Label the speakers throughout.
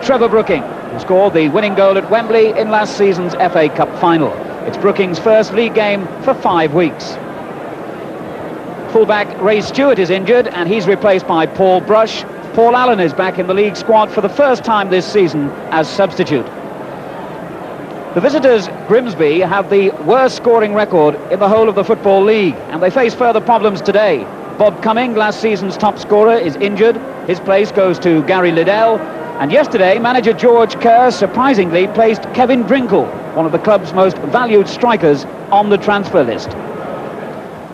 Speaker 1: Trevor Brooking, who scored the winning goal at Wembley in last season's FA Cup final. It's Brooking's first league game for 5 weeks. Fullback Ray Stewart is injured and he's replaced by Paul Brush. Paul Allen is back in the league squad for the first time this season as substitute. The visitors, Grimsby, have the worst scoring record in the whole of the Football League, and they face further problems today. Bob Cumming, last season's top scorer, is injured. His place goes to Gary Liddell. And yesterday, manager George Kerr surprisingly placed Kevin Drinkle, one of the club's most valued strikers, on the transfer list.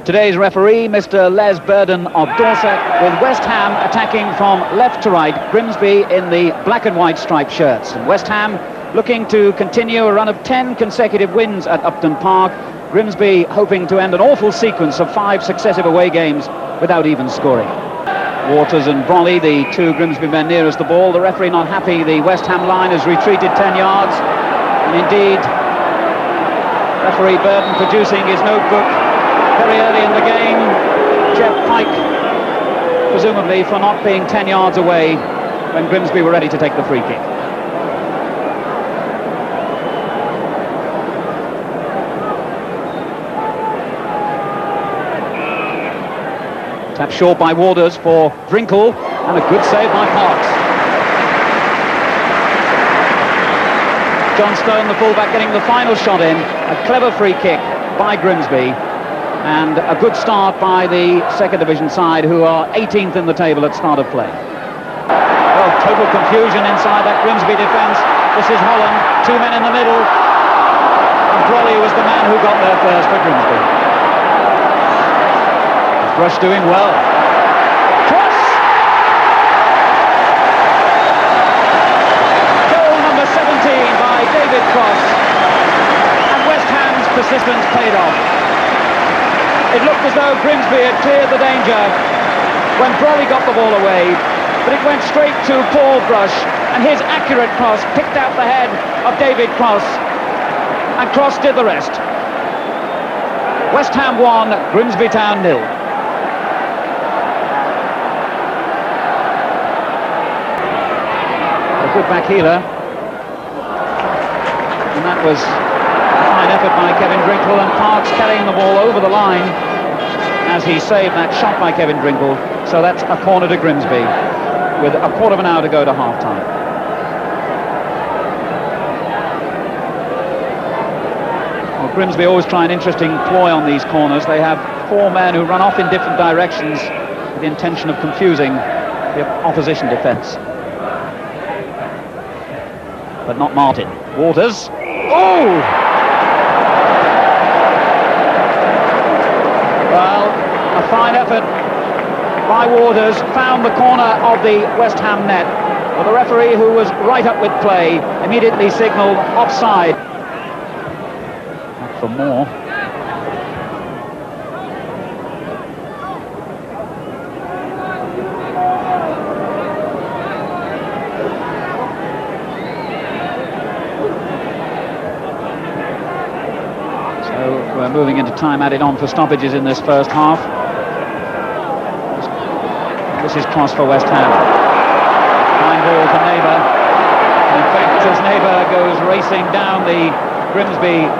Speaker 1: Today's referee, Mr. Les Burden of Dorset, with West Ham attacking from left to right, Grimsby in the black and white striped shirts. And West Ham looking to continue a run of 10 consecutive wins at Upton Park. Grimsby hoping to end an awful sequence of 5 successive away games without even scoring. Waters and Brolly, the 2 Grimsby men nearest the ball. The referee not happy. The West Ham line has retreated 10 yards. And indeed, referee Burden producing his notebook very early in the game. Jeff Pike, presumably for not being 10 yards away when Grimsby were ready to take the free kick. Tap short by Waters for Drinkle, and a good save by Parks. John Stone, the fullback, getting the final shot in. A clever free kick by Grimsby, and a good start by the second division side, who are 18th in the table at start of play. Well, total confusion inside that Grimsby defence. This is Holland, 2 men in the middle, and Brolly was the man who got there first for Grimsby. Brush doing well. Cross! Goal number 17 by David Cross. And West Ham's persistence paid off. It looked as though Grimsby had cleared the danger when Brolly got the ball away, but it went straight to Paul Brush, and his accurate cross picked out the head of David Cross, and Cross did the rest. West Ham 1, Grimsby Town 0. Good back healer, and that was a fine effort by Kevin Drinkle, and Parks carrying the ball over the line as he saved that shot by Kevin Drinkle. So that's a corner to Grimsby with a quarter of an hour to go to half-time. Well, Grimsby always try an interesting ploy on these corners. They have 4 men who run off in different directions with the intention of confusing the opposition defence. But not Martin. Waters. Oh! Well, a fine effort by Waters. Found the corner of the West Ham net. But the referee, who was right up with play, immediately signalled offside. Back for more. We're moving into time added on for stoppages in this first half. This is cross for West Ham. Fine ball to Neighbour. In fact, as Neighbour goes racing down the Grimsby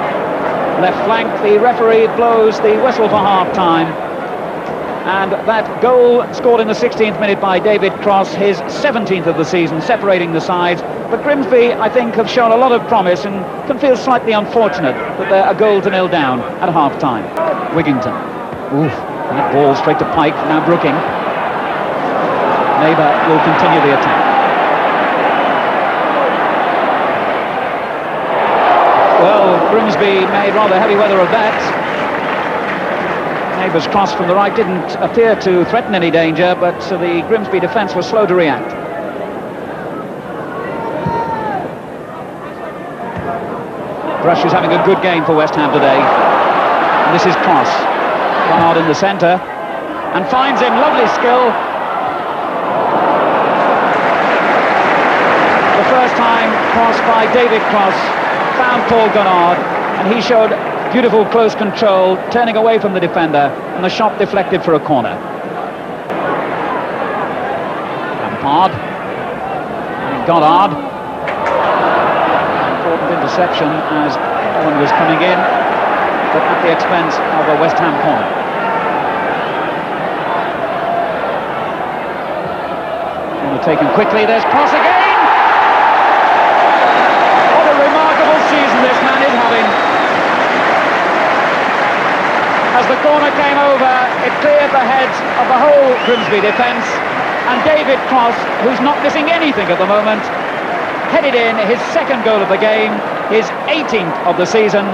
Speaker 1: left flank, the referee blows the whistle for half-time. And that goal scored in the 16th minute by David Cross, his 17th of the season, separating the sides. But Grimsby, I think, have shown a lot of promise and can feel slightly unfortunate that they're a goal to 0 down at half-time. Wigington. Oof, that ball straight to Pike, now Brooking. Neighbour will continue the attack. Well, Grimsby made rather heavy weather of that. Neighbour's cross from the right didn't appear to threaten any danger, but the Grimsby defence was slow to react. Brush is having a good game for West Ham today. And this is Cross. Bernard in the centre. And finds him, lovely skill. The first time cross by David Cross found Paul Bernard, and he showed beautiful close control, turning away from the defender, and the shot deflected for a corner. Lampard. And Goddard. important interception as one was coming in, but at the expense of a West Ham corner. Corner taken quickly, there's cross again! What a remarkable season this man is having. As the corner came over, it cleared the heads of the whole Grimsby defence, and David Cross, who's not missing anything at the moment, headed in his second goal of the game, his 18th of the season.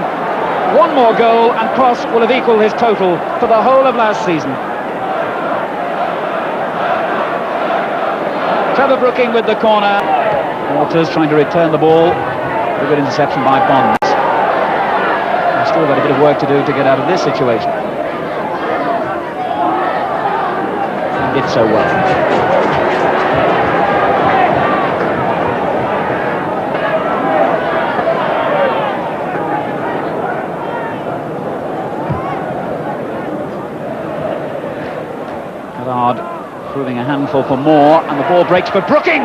Speaker 1: One more goal and Cross will have equalled his total for the whole of last season. Trevor Brooking with the corner. Waters trying to return the ball. A good interception by Bonds. He's still got a bit of work to do to get out of this situation. He did so well. Proving a handful for more, and the ball breaks for Brooking.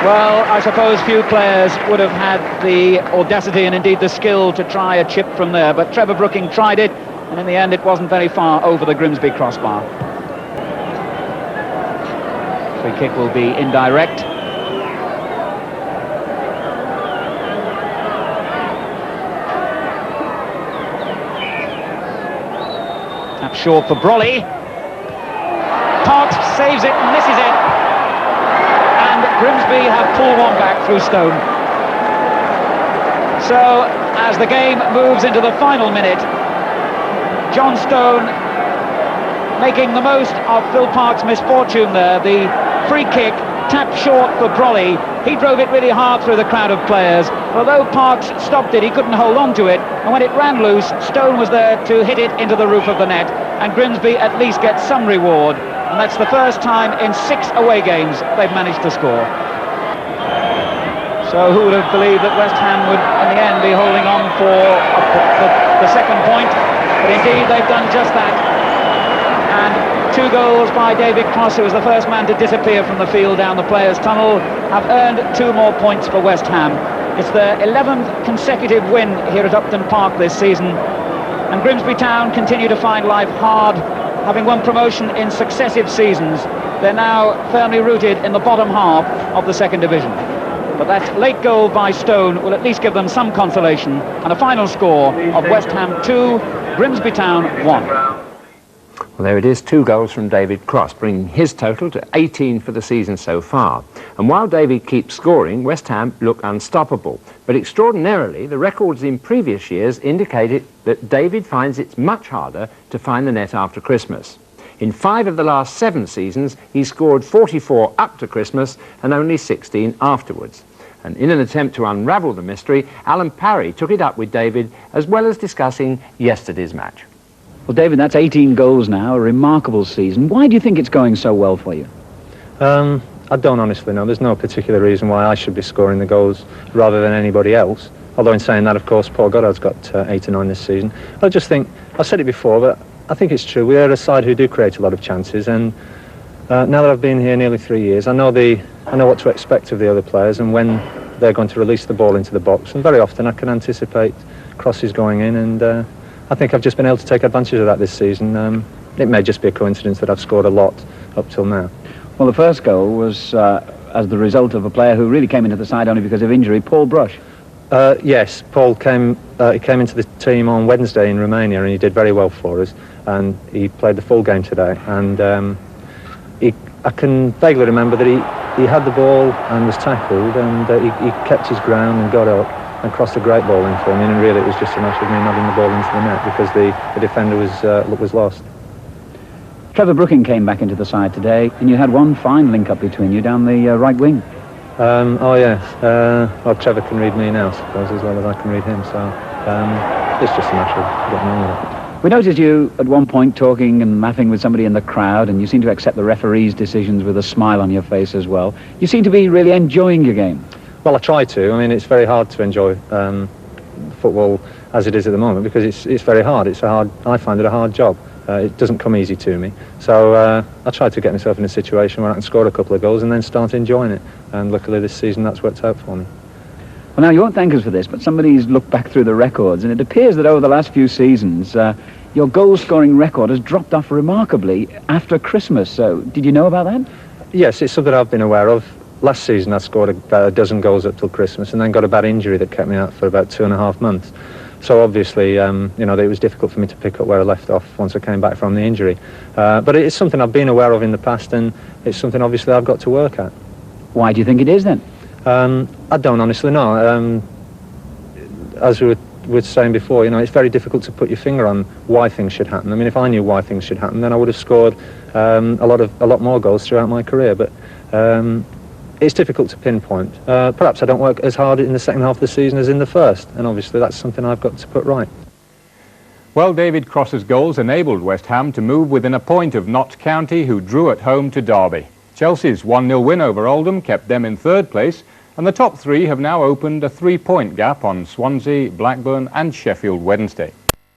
Speaker 1: Well, I suppose few players would have had the audacity and indeed the skill to try a chip from there, but Trevor Brooking tried it, and in the end it wasn't very far over the Grimsby crossbar. Free kick will be indirect. Tap short for Brolly. Parks saves it and misses it, and Grimsby have pulled one back through Stone. So as the game moves into the final minute, John Stone making the most of Phil Parks' misfortune there. The free kick tapped short for Brolly. He drove it really hard through the crowd of players. Although Parks stopped it, he couldn't hold on to it, and when it ran loose, Stone was there to hit it into the roof of the net, and Grimsby at least gets some reward. And that's the first time in 6 away games they've managed to score. So who would have believed that West Ham would, in the end, be holding on for the second point? But indeed, they've done just that. And 2 goals by David Cross, who was the first man to disappear from the field down the players' tunnel, have earned 2 more points for West Ham. It's their 11th consecutive win here at Upton Park this season. And Grimsby Town continue to find life hard. Having won promotion in successive seasons, they're now firmly rooted in the bottom half of the second division. But that late goal by Stone will at least give them some consolation, and a final score of West Ham 2, Grimsby Town 1.
Speaker 2: Well, there it is, 2 goals from David Cross, bringing his total to 18 for the season so far. And while David keeps scoring, West Ham look unstoppable. But extraordinarily, the records in previous years indicated that David finds it much harder to find the net after Christmas. In 5 of the last 7 seasons, he scored 44 up to Christmas and only 16 afterwards. And in an attempt to unravel the mystery, Alan Parry took it up with David, as well as discussing yesterday's match.
Speaker 1: Well, David, that's 18 goals now, a remarkable season. Why do you think it's going so well for you?
Speaker 3: I don't honestly know. There's no particular reason why I should be scoring the goals rather than anybody else. Although in saying that, of course, Paul Goddard's got 8 or 9 this season. I just think, I've said it before, but I think it's true. We are a side who do create a lot of chances, and now that I've been here nearly 3 years, I know what to expect of the other players and when they're going to release the ball into the box. And very often I can anticipate crosses going in, and I think I've just been able to take advantage of that this season. It may just be a coincidence that I've scored a lot up till now.
Speaker 1: Well, the first goal was as the result of a player who really came into the side only because of injury, Paul Brush.
Speaker 3: Yes, Paul came into the team on Wednesday in Romania, and he did very well for us, and he played the full game today. And I can vaguely remember that he had the ball and was tackled, and he kept his ground and got up and crossed a great ball in for me, and really it was just a matter of me nodding the ball into the net because the defender was lost.
Speaker 1: Trevor Brooking came back into the side today, and you had one fine link-up between you down the right wing.
Speaker 3: Oh yes, well, Trevor can read me now, I suppose, as well as I can read him, so it's just a matter of getting on with it.
Speaker 1: We noticed you at one point talking and laughing with somebody in the crowd, and you seem to accept the referee's decisions with a smile on your face as well. You seem to be really enjoying your game.
Speaker 3: Well, I try to. I mean, it's very hard to enjoy football as it is at the moment because it's very hard. I find it a hard job. It doesn't come easy to me. So I try to get myself in a situation where I can score a couple of goals and then start enjoying it. And luckily this season that's worked out for me.
Speaker 1: Well, now, you won't thank us for this, but somebody's looked back through the records, and it appears that over the last few seasons, your goal-scoring record has dropped off remarkably after Christmas. So, did you know about that?
Speaker 3: Yes, it's something I've been aware of. Last season I scored about a dozen goals up till Christmas and then got a bad injury that kept me out for about 2.5 months. So obviously, you know, it was difficult for me to pick up where I left off once I came back from the injury. But it's something I've been aware of in the past, and it's something obviously I've got to work at.
Speaker 1: Why do you think it is then?
Speaker 3: I don't honestly know. As we were saying before, you know, it's very difficult to put your finger on why things should happen. I mean, if I knew why things should happen, then I would have scored a lot more goals throughout my career. But it's difficult to pinpoint. Perhaps I don't work as hard in the second half of the season as in the first, and obviously that's something I've got to put right.
Speaker 2: Well, David Cross's goals enabled West Ham to move within a point of Notts County, who drew at home to Derby. Chelsea's 1-0 win over Oldham kept them in third place, and the top three have now opened a 3-point gap on Swansea, Blackburn and Sheffield Wednesday.